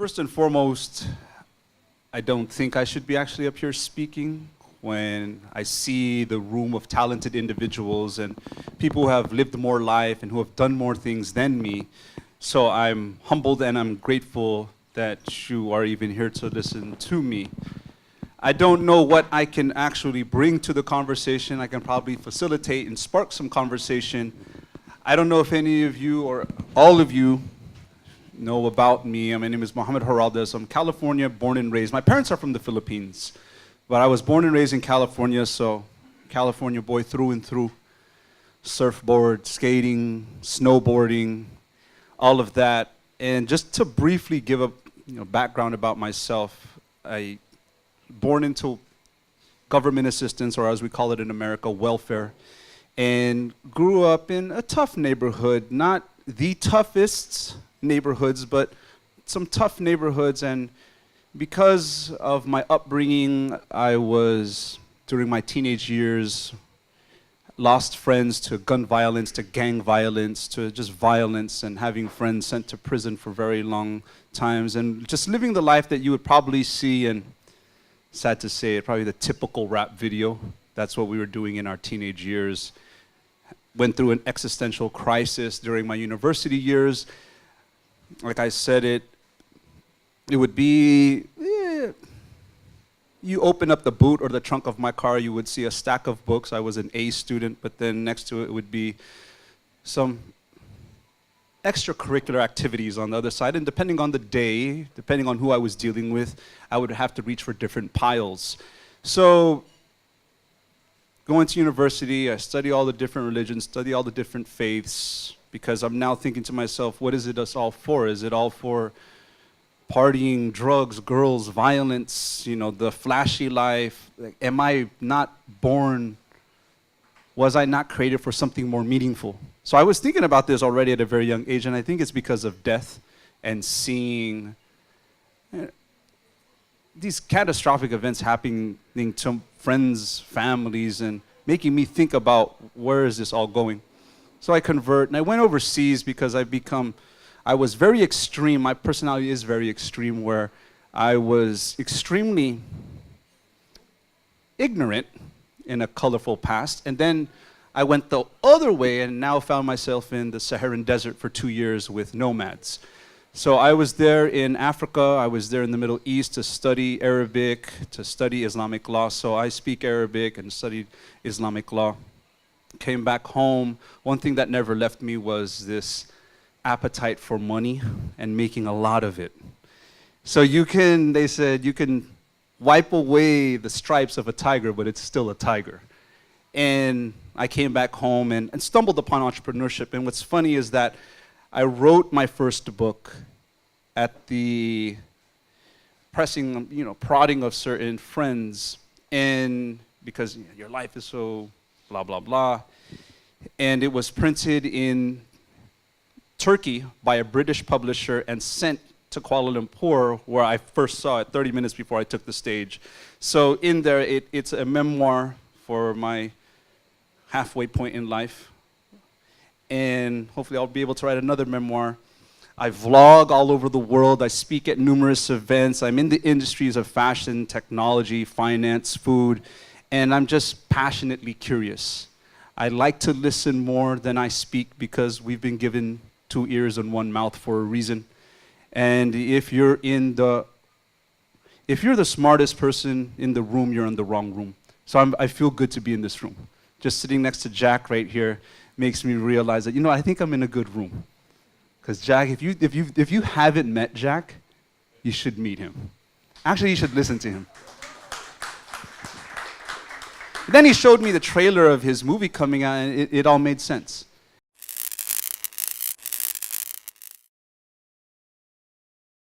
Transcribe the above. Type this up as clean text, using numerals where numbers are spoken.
First and foremost, I don't think I should be actually up here speaking when I see the room of talented individuals and people who have lived more life and who have done more things than me. So I'm humbled and I'm grateful that you are even here to listen to me. I don't know what I can actually bring to the conversation. I can probably facilitate and spark some conversation. I don't know if any of you or all of you know about me. My name is Mohamed Geraldez. I'm California born and raised. My parents are from the Philippines, but I was born and raised in California, so California boy through and through. Surfboard, skating, snowboarding, all of that. And just to briefly give a background about myself, I born into government assistance, or as we call it in America, welfare, and grew up in a tough neighborhood, not the toughest neighborhoods, but some tough neighborhoods. And because of my upbringing, I was, during my teenage years, lost friends to gun violence, to gang violence, to just violence, and having friends sent to prison for very long times, and just living the life that you would probably see, and sad to say, probably the typical rap video. That's what we were doing in our teenage years. Went through an existential crisis during my university years. Like I said, it would be, you open up the boot or the trunk of my car, you would see a stack of books. I was an A student, but then next to it would be some extracurricular activities on the other side. And depending on the day, depending on who I was dealing with, I would have to reach for different piles. So going to university, I study all the different religions, study all the different faiths, because I'm now thinking to myself, what is it us all for? Is it all for partying, drugs, girls, violence, the flashy life? Like, am I not born, was I not created for something more meaningful? So I was thinking about this already at a very young age, and I think it's because of death and seeing these catastrophic events happening to friends, families, and making me think about where is this all going. So I convert, and I went overseas because I was very extreme. My personality is very extreme, where I was extremely ignorant in a colorful past, and then I went the other way and now found myself in the Saharan desert for 2 years with nomads. So I was there in Africa, I was there in the Middle East to study Arabic, to study Islamic law. So I speak Arabic and studied Islamic law. Came back home. One thing that never left me was this appetite for money and making a lot of it. So they said, you can wipe away the stripes of a tiger, but it's still a tiger. And I came back home and stumbled upon entrepreneurship. And what's funny is that I wrote my first book at the prodding of certain friends, and because your life is so blah, blah, blah. And it was printed in Turkey by a British publisher and sent to Kuala Lumpur, where I first saw it 30 minutes before I took the stage. So in there, it's a memoir for my halfway point in life. And hopefully I'll be able to write another memoir. I vlog all over the world. I speak at numerous events. I'm in the industries of fashion, technology, finance, food, and I'm just passionately curious. I like to listen more than I speak because we've been given 2 ears and 1 mouth for a reason. And if you're the smartest person in the room, you're in the wrong room. So I feel good to be in this room. Just sitting next to Jack right here makes me realize that, I think I'm in a good room. Because Jack, if you haven't met Jack, you should meet him. Actually, you should listen to him. Then he showed me the trailer of his movie coming out, and it all made sense.